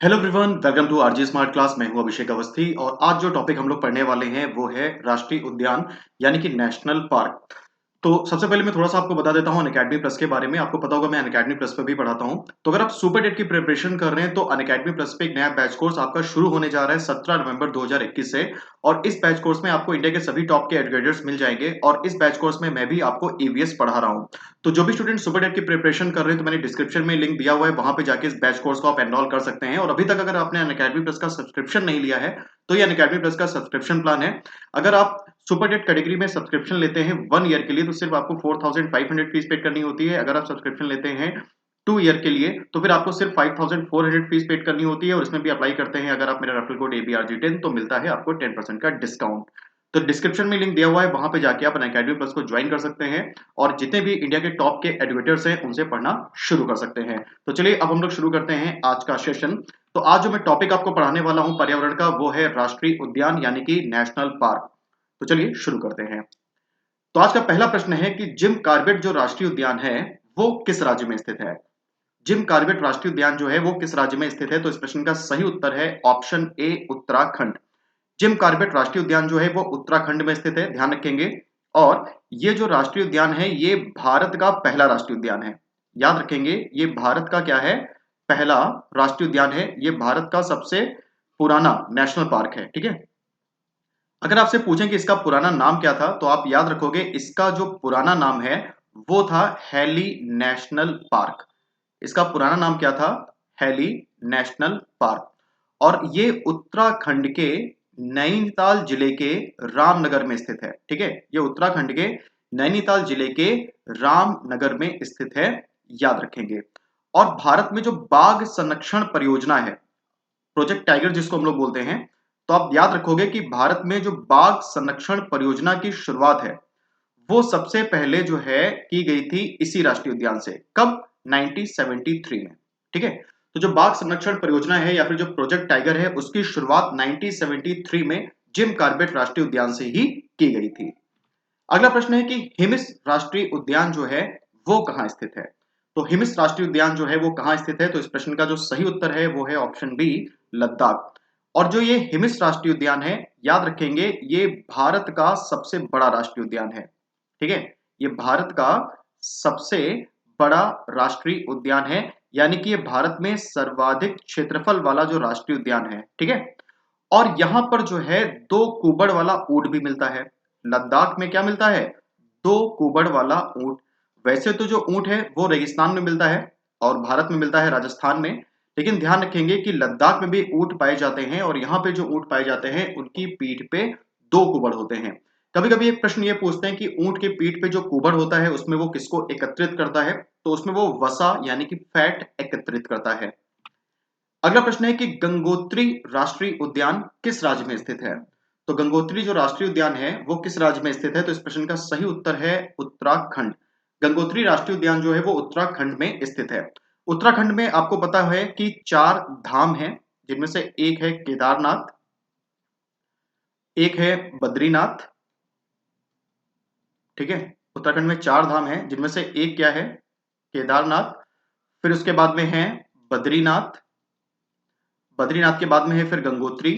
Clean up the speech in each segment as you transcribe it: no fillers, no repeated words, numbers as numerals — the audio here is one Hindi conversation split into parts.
Hello everyone, welcome to RJ smart class. मैं हूं अभिषेक अवस्थी और आज जो टॉपिक हम लोग पढ़ने वाले हैं वो है राष्ट्रीय उद्यान यानी कि नेशनल पार्क। तो सबसे पहले मैं थोड़ा-सा आपको बता देता हूँ अनअकैडमी प्लस के बारे में। आपको पता होगा मैं अनअकैडमी प्लस पे भी पढ़ाता हूँ। तो अगर आप सुपर टेट की प्रिपरेशन कर रहे हैं तो अनअकैडमी प्लस पे एक नया बैच कोर्स आपका शुरू होने जा रहा है 17 नवंबर 2021 से। और इस बैच कोर्स में आपको इंडिया के सभी टॉप के एजुकेटर्स मिल जाएंगे और इस बैच कोर्स में मैं भी आपको ईवीएस पढ़ा रहा हूँ। तो जो भी स्टूडेंट सुपर टेट की प्रिपरेशन कर रहे हैं तो मैंने डिस्क्रिप्शन में लिंक दिया हुआ है, वहां पे जाके इस बैच कोर्स को आप एनरोल कर सकते हैं। और अभी तक अगर आपने अनअकैडमी प्लस का सब्सक्रिप्शन नहीं लिया है तो ये अनअकैडमी प्लस का सब्सक्रिप्शन प्लान है। अगर आप सुपर टेट कैटेगरी में सब्सक्रिप्शन लेते हैं 1 ईयर के लिए तो सिर्फ आपको 4500 फीस पे करनी होती है। अगर आप सब्सक्रिप्शन लेते हैं 2 ईयर के लिए तो फिर आपको सिर्फ 5400 फीस पे करनी होती है। और इसमें भी अप्लाई करते हैं अगर आप मेरा रेफरल कोड ABRG10 तो मिलता है आपको 10% का डिस्काउंट। तो डिस्क्रिप्शन में लिंक दिया हुआ है, वहां पे जाके आप अनअकैडमी प्लस को ज्वाइन कर सकते हैं और जितने भी इंडिया के टॉप के एजुकेटर्स हैं उनसे पढ़ना शुरू कर सकते हैं। तो चलिए अब हम लोग शुरू करते हैं आज का सेशन। तो आज जो मैं टॉपिक आपको पढ़ाने वाला हूं पर्यावरण का वो है राष्ट्रीय उद्यान यानी कि नेशनल पार्क। तो चलिए शुरू करते हैं। तो आज का पहला प्रश्न है कि जिम कॉर्बेट जो राष्ट्रीय उद्यान है वो किस राज्य में स्थित है। जिम कॉर्बेट राष्ट्रीय उद्यान जो है वो किस राज्य में स्थित है। तो इस प्रश्न का सही उत्तर है option A, Uttarakhand. Jim Corbett राष्ट्रीय उद्यान जो है वो उत्तराखंड में स्थित है, ध्यान रखेंगे। और ये जो राष्ट्रीय उद्यान है ये भारत का पहला राष्ट्रीय उद्यान है। याद रखेंगे, ये भारत का क्या है, पहला राष्ट्रीय उद्यान है। ये भारत का सबसे पुराना नेशनल पार्क है। ठीक है, अगर आपसे पूछें कि इसका पुराना नाम क्या था तो आप याद रखोगे इसका जो पुराना नाम है वो था हैली नेशनल पार्क। इसका पुराना नाम क्या था, हैली नेशनल पार्क। और ये उत्तराखंड के नैनीताल जिले के रामनगर में स्थित है। ठीक है, ये उत्तराखंड के नैनीताल जिले के रामनगर में स्थित है, याद रखेंगे। और भारत में जो बाघ संरक्षण परियोजना है, प्रोजेक्ट टाइगर जिसको हम लोग बोलते हैं, तो आप याद रखोगे कि भारत में जो बाघ संरक्षण परियोजना की शुरुआत है वो सबसे पहले जो है की गई थी इसी राष्ट्रीय उद्यान से। कब, 1973 में। ठीक है, तो जो बाघ संरक्षण परियोजना है या फिर जो प्रोजेक्ट टाइगर है उसकी शुरुआत 1973 में जिम कॉर्बेट राष्ट्रीय उद्यान से ही की गई थी। अगला प्रश्न है कि हिमिस राष्ट्रीय उद्यान जो है वो कहां स्थित है। तो हिमिस राष्ट्रीय उद्यान जो है वो कहां स्थित है। तो इस प्रश्न का जो सही उत्तर है वो है ऑप्शन बी, लद्दाख। और जो ये हिमिस राष्ट्रीय उद्यान है, याद रखेंगे ये भारत का सबसे बड़ा राष्ट्रीय उद्यान है। ठीक है, ये भारत का सबसे बड़ा राष्ट्रीय उद्यान है, यानी कि ये भारत में सर्वाधिक क्षेत्रफल वाला जो राष्ट्रीय उद्यान है। ठीक है, और यहां पर जो है दो कुबड़ वाला ऊंट भी मिलता है। लद्दाख में क्या मिलता है, दो कुबड़ वाला ऊंट। वैसे तो जो ऊंट है वो रेगिस्तान में मिलता है और भारत में मिलता है राजस्थान में, लेकिन ध्यान रखेंगे कि लद्दाख में भी ऊंट पाए जाते हैं और यहाँ पे जो ऊंट पाए जाते हैं उनकी पीठ पे दो कुबड़ होते हैं। कभी कभी एक प्रश्न ये पूछते हैं कि ऊंट के पीठ पे जो कुबड़ होता है उसमें वो किसको एकत्रित करता है। तो उसमें वो वसा यानी कि फैट एकत्रित करता है। अगला प्रश्न है कि गंगोत्री राष्ट्रीय उद्यान किस राज्य में स्थित है। तो गंगोत्री जो राष्ट्रीय उद्यान है वो किस राज्य में स्थित है। तो इस प्रश्न का सही उत्तर है उत्तराखंड। गंगोत्री राष्ट्रीय उद्यान जो है वो उत्तराखंड में स्थित है। उत्तराखंड में आपको पता है कि 4 धाम हैं, जिनमें से एक है केदारनाथ, एक है बद्रीनाथ। ठीक है, उत्तराखंड में 4 धाम हैं जिनमें से एक क्या है, केदारनाथ। फिर उसके बाद में है बद्रीनाथ, बद्रीनाथ के बाद में है फिर गंगोत्री,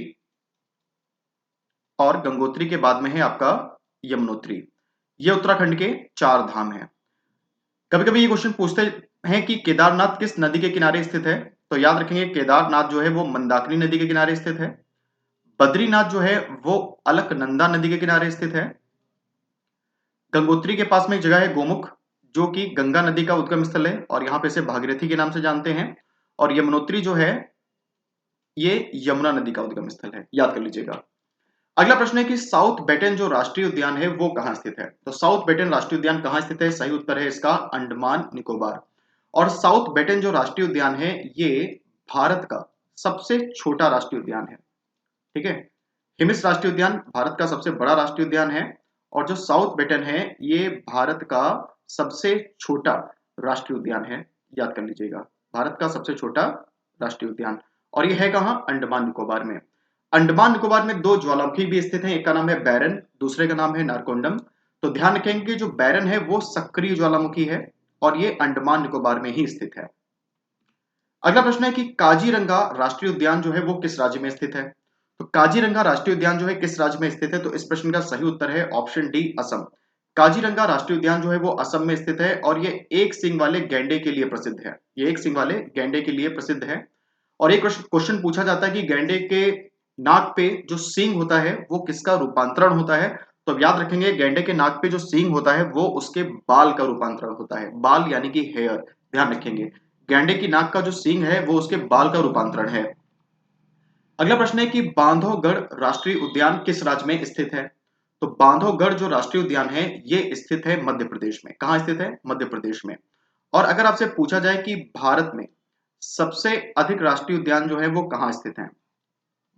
और गंगोत्री के बाद में है आपका यमुनोत्री। ये उत्तराखंड के 4 धाम हैं। कभी कभी ये क्वेश्चन पूछते हैं कि केदारनाथ किस नदी के किनारे स्थित है। तो याद रखेंगे केदारनाथ जो है वो मंदाकिनी नदी के किनारे स्थित है। बद्रीनाथ जो है वो अलकनंदा नदी के किनारे स्थित है। गंगोत्री के पास में एक जगह है गोमुख, जो कि गंगा नदी का उद्गम स्थल है और यहाँ पे इसे भागीरथी के नाम से जानते हैं। और यमुनोत्री जो है ये यमुना नदी का उद्गम स्थल है, याद कर लीजिएगा। अगला प्रश्न है कि साउथ बेटन जो राष्ट्रीय उद्यान है वो कहां स्थित है। तो साउथ बेटन राष्ट्रीय उद्यान कहां स्थित है, सही उत्तर है इसका अंडमान निकोबार। और साउथ बेटन जो राष्ट्रीय उद्यान है ये भारत का सबसे छोटा राष्ट्रीय उद्यान है। ठीक है, हिमिस राष्ट्रीय उद्यान भारत का सबसे बड़ा राष्ट्रीय उद्यान है और जो साउथ बेटन है ये भारत का सबसे छोटा राष्ट्रीय उद्यान है, याद कर लीजिएगा। भारत का सबसे छोटा राष्ट्रीय उद्यान, और ये है कहां, अंडमान निकोबार में। अंडमान निकोबार में दो ज्वालामुखी भी स्थित हैं, एक का नाम है बैरन, दूसरे का नाम है नारकोंडम। तो ध्यान रखेंगे कि जो बैरन है वो सक्रिय ज्वालामुखी है और ये अंडमान निकोबार में ही स्थित है। अगला प्रश्न है कि काजीरंगा राष्ट्रीय उद्यान जो है वो किस राज्य में स्थित है? तो काजीरंगा राष्ट्रीय उद्यान जो है किस राज्य में स्थित है? तो इस प्रश्न का सही उत्तर है ऑप्शन डी, असम। काजीरंगा राष्ट्रीय उद्यान जो है वो असम में स्थित है और ये एक सींग वाले गैंडे के लिए प्रसिद्ध है। ये एक सींग वाले गैंडे के लिए प्रसिद्ध है। और एक क्वेश्चन पूछा जाता है कि गैंडे के नाक पे जो सींग होता है वो किसका रूपांतरण होता है? तो अब याद रखेंगे, गैंडे के नाक पे जो सींग होता है वो उसके बाल का रूपांतरण होता है। बाल यानी कि हेयर, ध्यान रखेंगे। गैंडे की नाक का जो सींग है वो उसके बाल का रूपांतरण है। अगला प्रश्न है कि बांधवगढ़ राष्ट्रीय उद्यान किस राज्य में स्थित है? तो बांधवगढ़ जो राष्ट्रीय उद्यान है ये स्थित है मध्य प्रदेश में। कहां स्थित है? मध्य प्रदेश में। और अगर आपसे पूछा जाए कि भारत में सबसे अधिक राष्ट्रीय उद्यान जो है वो कहां स्थित है?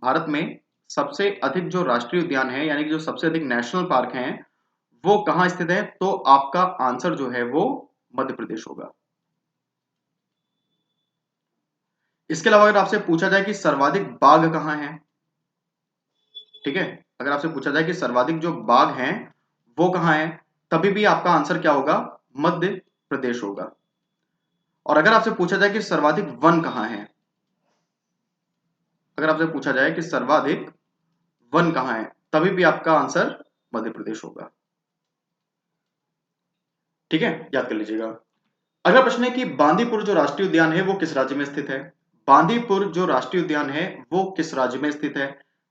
भारत में सबसे अधिक जो राष्ट्रीय उद्यान है यानी कि जो सबसे अधिक नेशनल पार्क हैं वो कहां स्थित है? तो आपका आंसर जो है वो मध्य प्रदेश होगा। इसके अलावा अगर आपसे पूछा जाए कि सर्वाधिक बाघ कहां है, ठीक है, अगर आपसे पूछा जाए कि सर्वाधिक जो बाघ हैं वो कहां है, तभी भी आपका आंसर क्या होगा? मध्य प्रदेश होगा। और अगर आपसे पूछा जाए कि सर्वाधिक वन कहां है, अगर आपसे पूछा जाए कि सर्वाधिक वन कहां है, तभी भी आपका आंसर मध्य प्रदेश होगा। ठीक है, याद कर लीजिएगा। अगला प्रश्न है कि बांदीपुर जो राष्ट्रीय उद्यान है वो किस राज्य में स्थित है? बांदीपुर जो राष्ट्रीय उद्यान है वो किस राज्य में स्थित है?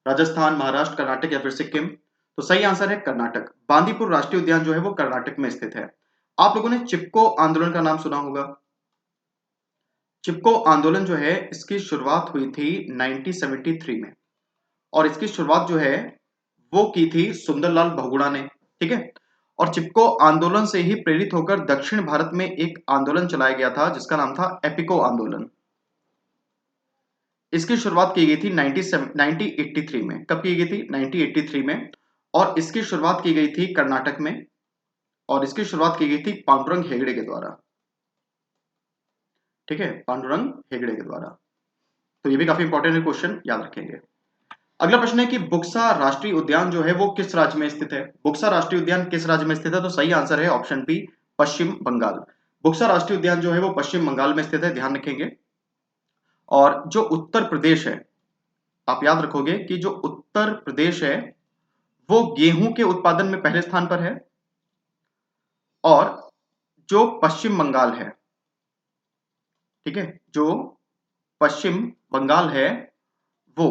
राजस्थान, महाराष्ट्र, कर्नाटक या फिर सिक्किम? तो सही आंसर है कर्नाटक। बांदीपुर राष्ट्रीय उद्यान जो है वो कर्नाटक में स्थित है। आप लोगों ने चिपको आंदोलन का नाम सुना होगा। चिपको आंदोलन जो है इसकी शुरुआत हुई थी 1973 में और इसकी शुरुआत जो है वो की थी सुंदरलाल बहुगुणा ने। ठीक है, और चिपको आंदोलन से ही प्रेरित होकर दक्षिण भारत में एक आंदोलन चलाया गया था जिसका नाम था एपिको आंदोलन। इसकी शुरुआत की गई थी 1983 में। कब की गई थी? 1983 में। और इसकी शुरुआत की गई थी कर्नाटक में और इसकी शुरुआत की गई थी पांडुरंग हेगड़े के द्वारा। ठीक है, पांडुरंग हेगड़े के द्वारा। तो ये भी काफी इंपॉर्टेंट है, क्वेश्चन याद रखेंगे। अगला प्रश्न है कि बुक्सा राष्ट्रीय उद्यान जो है वो किस राज्य में स्थित है? बुक्सा राष्ट्रीय उद्यान किस राज्य में स्थित है? तो सही आंसर है ऑप्शन बी, पश्चिम बंगाल। बुक्सा राष्ट्रीय उद्यान जो है वो पश्चिम बंगाल में स्थित है, ध्यान रखेंगे। और जो उत्तर प्रदेश है, आप याद रखोगे कि जो उत्तर प्रदेश है वो गेहूं के उत्पादन में पहले स्थान पर है। और जो पश्चिम बंगाल है, ठीक है, जो पश्चिम बंगाल है वो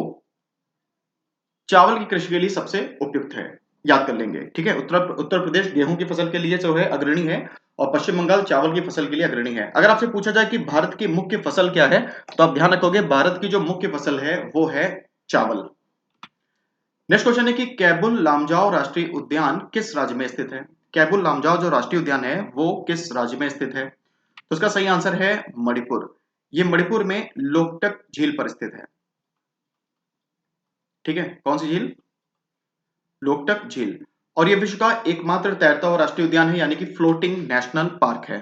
चावल की कृषि के लिए सबसे उपयुक्त है। याद कर लेंगे, ठीक है। उत्तर प्रदेश गेहूं की फसल के लिए जो है अग्रणी है और पश्चिम बंगाल चावल की फसल के लिए अग्रणी है। अगर आपसे पूछा जाए कि भारत की मुख्य फसल क्या है, तो आप ध्यान रखोगे भारत की जो मुख्य फसल है वो है चावल। नेक्स्ट क्वेश्चन है कि कैबुल लामजाओ राष्ट्रीय उद्यान किस राज्य में स्थित है? कैबुल लामजाओ जो राष्ट्रीय उद्यान है वो किस राज्य में स्थित है? तो इसका सही आंसर है मणिपुर। ये मणिपुर में लोकटक झील पर स्थित है। ठीक है, कौन सी झील? लोकटक झील। और ये विश्व का एकमात्र तैरता हुआ राष्ट्रीय उद्यान है यानी कि फ्लोटिंग नेशनल पार्क है।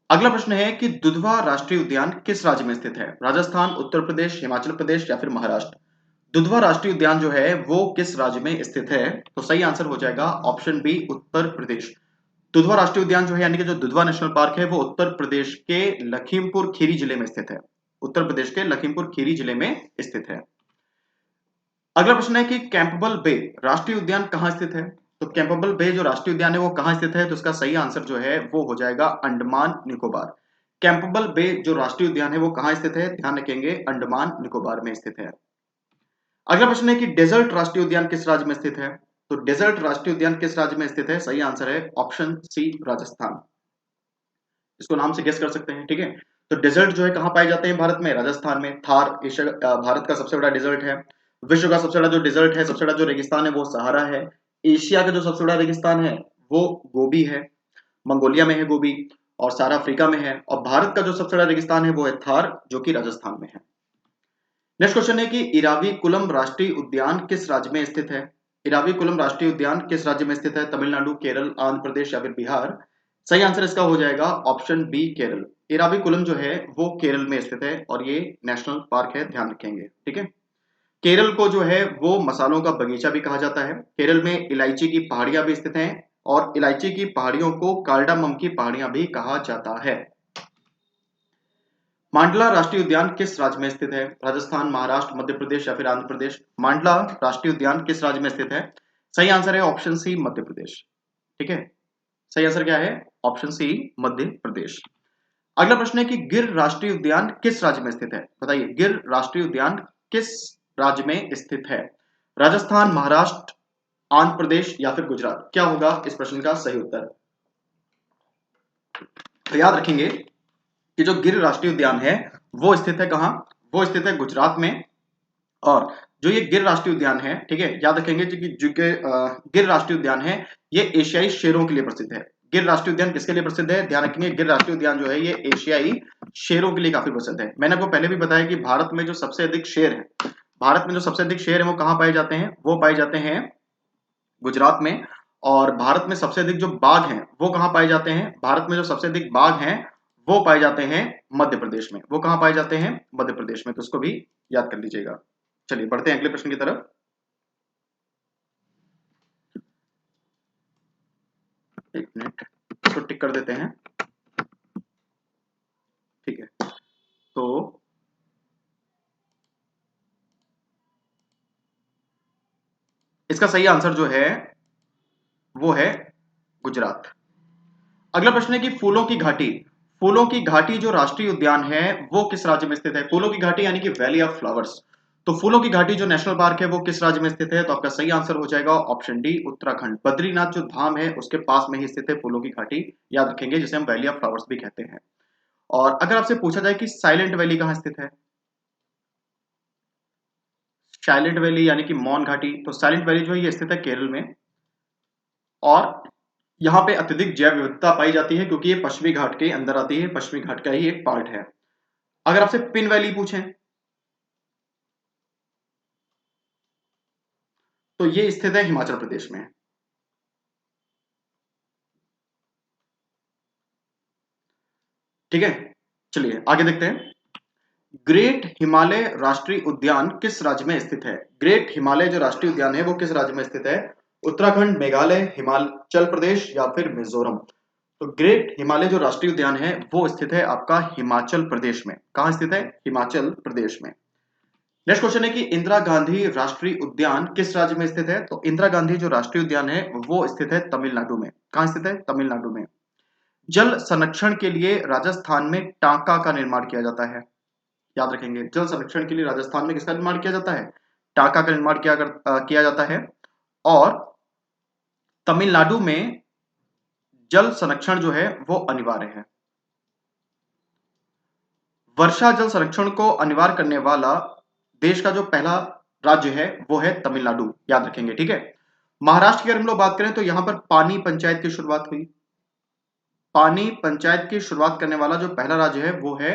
अगला प्रश्न है कि दुधवा राष्ट्रीय उद्यान किस राज्य में स्थित है? राजस्थान, उत्तर प्रदेश, हिमाचल प्रदेश या फिर महाराष्ट्र? दुधवा राष्ट्रीय उद्यान जो है वो किस राज्य में स्थित है? तो सही आंसर हो जाएगा ऑप्शन बी, उत्तर प्रदेश। दुधवा राष्ट्रीय उद्यान जो है यानी कि जो दुधवा नेशनल पार्क है वो उत्तर प्रदेश के लखीमपुर खीरी जिले में स्थित है। उत्तर प्रदेश के लखीमपुर खीरी जिले में स्थित है। अगला प्रश्न है कि कैंपबेल बे राष्ट्रीय उद्यान कहां स्थित है? तो कैंपबेल बे जो राष्ट्रीय उद्यान है वो कहां स्थित है? तो इसका सही आंसर जो है वो हो जाएगा अंडमान निकोबार। कैंपबेल बे जो राष्ट्रीय उद्यान है वो कहां स्थित है? ध्यान रखेंगे, अंडमान निकोबार में स्थित है। अगला प्रश्न है कि डेजर्ट राष्ट्रीय उद्यान किस राज्य में स्थित है? तो डेजर्ट राष्ट्रीय उद्यान किस राज्य में स्थित है? सही आंसर है ऑप्शन सी, राजस्थान। इसको नाम से गेस कर सकते हैं, ठीक है। तो डेजर्ट जो है कहां पाए जाते हैं भारत में? राजस्थान में। थार एशिया भारत का सबसे बड़ा डेजर्ट है। विश्व का सबसे बड़ा जो डेजर्ट है, सबसे बड़ा जो रेगिस्तान है वो सहारा है। एशिया का जो सबसे बड़ा रेगिस्तान है वो गोबी है, मंगोलिया में है गोबी, और सारा अफ्रीका में है। और भारत का जो सबसे बड़ा रेगिस्तान है वो है थार, जो कि राजस्थान में है। नेक्स्ट क्वेश्चन है कि इराविकुलम राष्ट्रीय उद्यान किस राज्य में स्थित है? इराविकुलम राष्ट्रीय उद्यान किस राज्य में स्थित है? तमिलनाडु, केरल, आंध्र प्रदेश या फिर बिहार? सही आंसर इसका हो जाएगा ऑप्शन बी, केरल। इराविकुलम जो है वो केरल में स्थित है और ये नेशनल पार्क है, ध्यान रखेंगे, ठीक है। केरल को जो है वो मसालों का बगीचा भी कहा जाता है। केरल में इलायची की पहाड़ियां भी स्थित हैं और इलायची की पहाड़ियों को कार्डामम की पहाड़ियां भी कहा जाता है। मांडला राष्ट्रीय उद्यान किस राज्य में स्थित है? राजस्थान, महाराष्ट्र, मध्य प्रदेश या फिर आंध्र प्रदेश? मांडला राष्ट्रीय उद्यान किस राज्य में स्थित है? सही आंसर है ऑप्शन सी, मध्य प्रदेश। ठीक है, सही आंसर क्या है? Option C, Madhya Pradesh. अगला प्रश्न है कि गिर राष्ट्रीय उद्यान किस राज्य में स्थित है? बताइए, गिर राष्ट्रीय उद्यान किस राज्य में स्थित है? राजस्थान, महाराष्ट्र, आंध्र प्रदेश या फिर गुजरात? क्या होगा इस प्रश्न का सही उत्तर? तो याद रखेंगे कि जो गिर राष्ट्रीय उद्यान है वो स्थित है कहां? वो स्थित है गुजरात में। और जो ये गिर राष्ट्रीय उद्यान है, ठीक है, याद रखेंगे कि जो गिर राष्ट्रीय उद्यान है ये एशियाई शेरों के लिए प्रसिद्ध है। गिर राष्ट्रीय उद्यान किसके लिए प्रसिद्ध है? ध्यान रखेंगे, गिर राष्ट्रीय उद्यान जो है ये एशियाई शेरों के लिए काफी प्रसिद्ध है। मैंने आपको पहले भी बताया कि भारत में जो सबसे अधिक शेर है, भारत में जो सबसे अधिक शेर है वो कहां पाए जाते हैं? वो पाए जाते हैं गुजरात में। और भारत में सबसे अधिक जो बाघ हैं वो कहां पाए जाते हैं? भारत में जो सबसे अधिक बाघ हैं वो पाए जाते हैं मध्य प्रदेश में। वो कहां पाए जाते हैं? मध्य प्रदेश में। तो उसको भी याद कर लीजिएगा। चलिए बढ़ते हैं अगले प्रश्न की तरफ। एक मिनट, इसको टिक कर देते हैं। ठीक है, तो इसका सही आंसर जो है वो है गुजरात। अगला प्रश्न है कि फूलों की घाटी, फूलों की घाटी जो राष्ट्रीय उद्यान है वो किस राज्य में स्थित है? फूलों की घाटी यानी कि वैली ऑफ फ्लावर्स। तो फूलों की घाटी जो नेशनल पार्क है वो किस राज्य में स्थित है? तो आपका सही आंसर हो जाएगा ऑप्शन डी, उत्तराखंड। बद्रीनाथ जो धाम है उसके पास में ही स्थित है फूलों की घाटी, याद रखेंगे, जिसे हम वैली ऑफ फ्लावर्स भी कहते हैं। और अगर आपसे पूछा जाए कि साइलेंट वैली कहां स्थित है? साइलेंट वैली यानी कि मौन घाटी, तो साइलेंट वैली जो है ये स्थित है केरल में। और यहाँ पे अत्यधिक जैव विविधता पाई जाती है क्योंकि ये पश्चिमी घाट के अंदर आती है, पश्चिमी घाट का ही एक पार्ट है। अगर आपसे पिन वैली पूछें तो ये स्थित है हिमाचल प्रदेश में। ठीक है, चलिए आगे देखते हैं। ग्रेट हिमालय राष्ट्रीय उद्यान किस राज्य में स्थित है? ग्रेट हिमालय जो राष्ट्रीय उद्यान है वो किस राज्य में स्थित है? उत्तराखंड, मेघालय, हिमाचल प्रदेश या फिर मिजोरम? तो ग्रेट हिमालय जो राष्ट्रीय उद्यान है वो स्थित है आपका हिमाचल प्रदेश में। कहां स्थित है? हिमाचल प्रदेश में। नेक्स्ट क्वेश्चन है कि इंदिरा गांधी राष्ट्रीय उद्यान किस राज्य में स्थित है? तो इंदिरा गांधी जो राष्ट्रीय उद्यान है वो स्थित है तमिलनाडु में। कहां स्थित है? तमिलनाडु में। जल संरक्षण के लिए राजस्थान में टांका का निर्माण किया जाता है। याद रखेंगे, जल संरक्षण के लिए राजस्थान में किसका निर्माण किया जाता है? टांका का निर्माण किया जाता है। और तमिलनाडु में जल संरक्षण जो है वो अनिवार्य है। वर्षा जल संरक्षण को अनिवार्य करने वाला देश का जो पहला राज्य है वो है तमिलनाडु, याद रखेंगे। ठीक है, महाराष्ट्र की अगर हम लोग बात करें तो यहां पर पानी पंचायत की शुरुआत हुई। पानी पंचायत की शुरुआत करने वाला जो पहला राज्य है वो है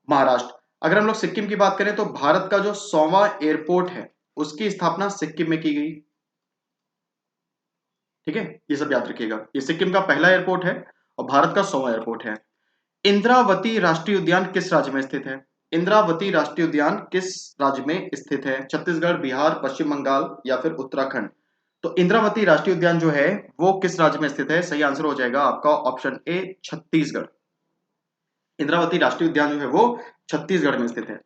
महाराष्ट्र। अगर हम लोग सिक्किम की बात करें तो भारत का जो 100वां एयरपोर्ट है उसकी स्थापना सिक्किम में की गई। ठीक है, ये सब याद रखिएगा, ये सिक्किम का पहला एयरपोर्ट है और भारत का 100वां एयरपोर्ट है। इंद्रावती राष्ट्रीय उद्यान किस राज्य में स्थित है? इंद्रावती राष्ट्रीय उद्यान किस राज्य में स्थित है? छत्तीसगढ़, बिहार, पश्चिम बंगाल या फिर उत्तराखंड? तो इंद्रावती राष्ट्रीय उद्यान जो है वो किस राज्य में स्थित है? सही आंसर हो जाएगा आपका ऑप्शन ए, छत्तीसगढ़। इंद्रावती राष्ट्रीय उद्यान जो है वो छत्तीसगढ़ में स्थित है।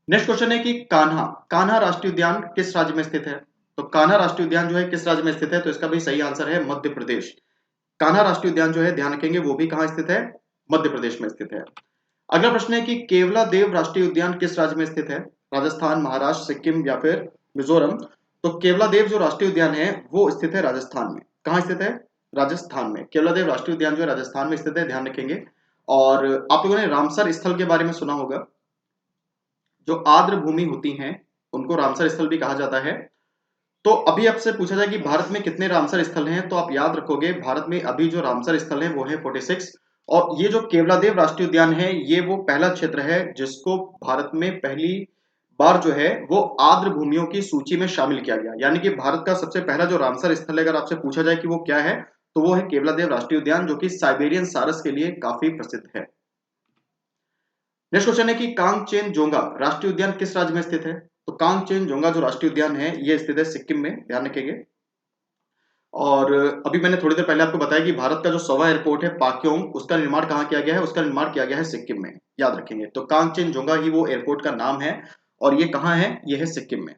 नेक्स्ट क्वेश्चन है कि कान्हा, कान्हा राष्ट्रीय उद्यान किस राज्य में स्थित है? तो कान्हा राष्ट्रीय उद्यान जो है किस राज्य में स्थित है? तो इसका भी सही आंसर है मध्य प्रदेश। कान्हा राष्ट्रीय उद्यान जो है, ध्यान रखेंगे, वो भी कहां स्थित है? मध्य प्रदेश में स्थित है। अगला प्रश्न है कि केवला देव राष्ट्रीय उद्यान किस राज्य में स्थित है? राजस्थान, महाराष्ट्र, सिक्किम या फिर मिजोरम? तो केवला देव जो राष्ट्रीय उद्यान है वो स्थित है राजस्थान में। कहां स्थित है? राजस्थान में। केवला देव राष्ट्रीय उद्यान जो है राजस्थान में स्थित है, ध्यान रखेंगे। और आप लोगों ने रामसर स्थल के बारे में सुना होगा। जो आर्द्र भूमि होती हैं उनको रामसर स्थल भी कहा जाता है। तो अभी आपसे पूछा जाए कि भारत में कितने रामसर स्थल हैं, तो आप याद रखोगे भारत में अभी जो रामसर स्थल है वो है 46। और ये जो केवलादेव राष्ट्रीय उद्यान है ये वो पहला क्षेत्र है जिसको भारत में पहली बार जो है वो आर्द्र भूमियों की सूची में शामिल किया गया। यानी कि भारत का सबसे पहला जो रामसर स्थल है, अगर आपसे पूछा जाए कि वो क्या है, तो वो है केवलादेव राष्ट्रीय उद्यान, जो कि साइबेरियन सारस के लिए काफी प्रसिद्ध है। नेक्स्ट क्वेश्चन है कि कांगचेनजोंगा राष्ट्रीय उद्यान किस राज्य में स्थित है? तो कांगचेनजोंगा जो राष्ट्रीय उद्यान है ये स्थित है सिक्किम में, ध्यान रखेंगे। और अभी मैंने थोड़ी देर पहले आपको बताया कि भारत का जो 100वां एयरपोर्ट है पाक्योंग, उसका निर्माण कहाँ किया गया है? उसका निर्माण किया गया है सिक्किम में, याद रखेंगे। तो कांगचेनजुंगा ही वो एयरपोर्ट का नाम है और ये कहाँ है? ये है सिक्किम में।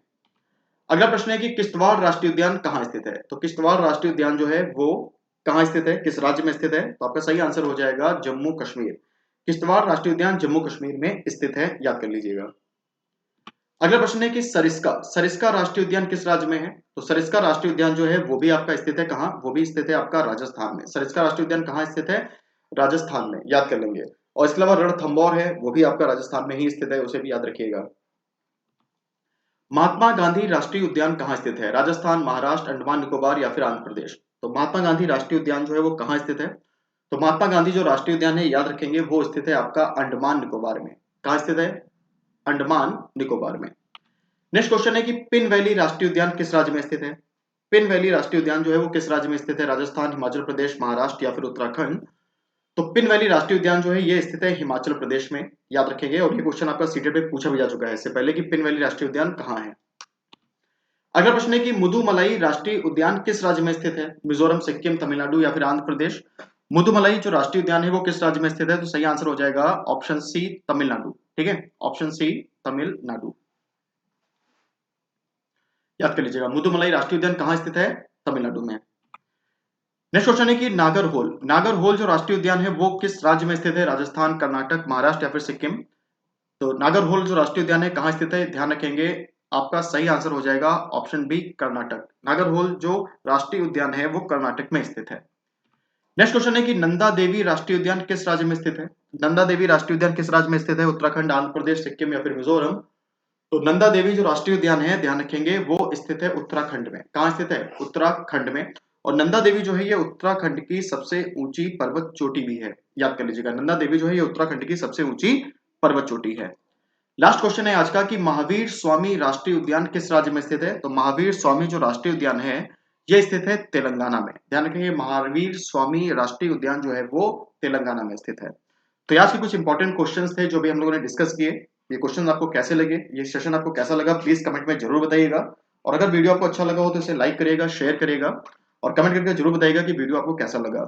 अगला प्रश्न है कि किश्तवाड़ राष्ट्रीय उद्यान कहाँ स्थित है? तो किश्तवाड़ राष्ट्रीय उद्यान जो है वो कहाँ स्थित है, किस राज्य में स्थित है? तो आपका सही आंसर हो जाएगा जम्मू कश्मीर। किश्तवाड़ राष्ट्रीय उद्यान जम्मू कश्मीर में स्थित है, याद कर लीजिएगा। अगला प्रश्न है कि सरिस्का सरिस्का राष्ट्रीय उद्यान किस राज्य में है? तो सरिस्का राष्ट्रीय उद्यान जो है वो भी आपका स्थित है कहाँ? वो भी स्थित है आपका राजस्थान में। सरिस्का राष्ट्रीय उद्यान कहाँ स्थित है? राजस्थान में, याद कर लेंगे। और इसके अलावा रणथंभौर है, वो भी आपका राजस्थान में ही स्थित है, उसे भी याद रखिएगा। महात्मा गांधी राष्ट्रीय उद्यान कहाँ स्थित है? राजस्थान, महाराष्ट्र, अंडमान निकोबार या फिर आंध्र प्रदेश? तो महात्मा गांधी राष्ट्रीय उद्यान जो है वो कहाँ स्थित है? तो महात्मा गांधी जो राष्ट्रीय उद्यान है, याद रखेंगे, वो स्थित है आपका अंडमान निकोबार में। कहाँ स्थित है? अंडमान निकोबार में। नेक्स्ट क्वेश्चन है कि पिन वैली राष्ट्रीय उद्यान किस राज्य में स्थित है? पिन वैली राष्ट्रीय उद्यान जो है वो किस राज्य में स्थित है? राजस्थान, हिमाचल प्रदेश, महाराष्ट्र या फिर उत्तराखंड? तो पिन वैली राष्ट्रीय उद्यान जो है ये स्थित है हिमाचल प्रदेश में, याद रखेंगे। और ये क्वेश्चन आपका सीटेट पे पूछा भी जा चुका है इससे पहले कि पिन वैली राष्ट्रीय उद्यान कहाँ है। अगला प्रश्न है कि मुदुमलाई राष्ट्रीय उद्यान किस राज्य में स्थित है? मिजोरम, सिक्किम, तमिलनाडु या फिर आंध्र प्रदेश? मुदुमलाई जो राष्ट्रीय उद्यान है वो किस राज्य में स्थित है? तो सही आंसर हो जाएगा ऑप्शन सी, तमिलनाडु। ठीक है, ऑप्शन सी, तमिलनाडु, याद कर लीजिएगा। मुदुमलाई राष्ट्रीय उद्यान कहाँ स्थित है? तमिलनाडु में। नेक्स्ट क्वेश्चन है कि नागरहोल नागरहोल जो राष्ट्रीय उद्यान है वो किस राज्य में स्थित है? राजस्थान, कर्नाटक, महाराष्ट्र या फिर सिक्किम? तो नागरहोल जो राष्ट्रीय उद्यान है कहाँ स्थित है? ध्यान रखेंगे, आपका सही आंसर हो जाएगा ऑप्शन बी, कर्नाटक। नागरहोल जो राष्ट्रीय उद्यान है वो कर्नाटक में स्थित है। नेक्स्ट क्वेश्चन है कि नंदा देवी राष्ट्रीय उद्यान किस राज्य में स्थित है? नंदा देवी राष्ट्रीय उद्यान किस राज्य में स्थित है? उत्तराखंड, आंध्र प्रदेश, सिक्किम या फिर मिजोरम? तो नंदा देवी जो राष्ट्रीय उद्यान है, ध्यान रखेंगे, वो स्थित है उत्तराखंड में। कहाँ स्थित है? उत्तराखंड में। और नंदा देवी जो है ये उत्तराखंड की सबसे ऊंची पर्वत चोटी भी है, याद कर लीजिएगा। नंदा देवी जो है ये उत्तराखंड की सबसे ऊंची पर्वत चोटी है। लास्ट क्वेश्चन है आज का कि महावीर स्वामी राष्ट्रीय उद्यान किस राज्य में स्थित है? तो महावीर स्वामी जो राष्ट्रीय उद्यान है ये स्थित है तेलंगाना में। ध्यान रखेंगे, महावीर स्वामी राष्ट्रीय उद्यान जो है वो तेलंगाना में स्थित है। तो आज के कुछ इंपॉर्टेंट क्वेश्चंस थे जो भी हम लोगों ने डिस्कस किए। ये क्वेश्चन आपको कैसे लगे, ये सेशन आपको कैसा लगा, प्लीज कमेंट में जरूर बताइएगा। और अगर वीडियो आपको अच्छा लगा हो तो इसे लाइक करिएगा, शेयर करिएगा और कमेंट करके जरूर बताइएगा कि वीडियो आपको कैसा लगा।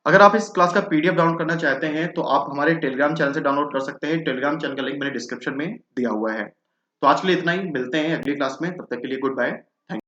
अगर आप इस क्लास का पीडीएफ डाउनलोड करना चाहते हैं तो आप हमारे टेलीग्राम चैनल से डाउनलोड कर सकते हैं। टेलीग्राम चैनल का लिंक मैंने डिस्क्रिप्शन में दिया हुआ है। तो आज के लिए इतना ही, मिलते हैं अगली क्लास में, तब तक के लिए गुड बाय।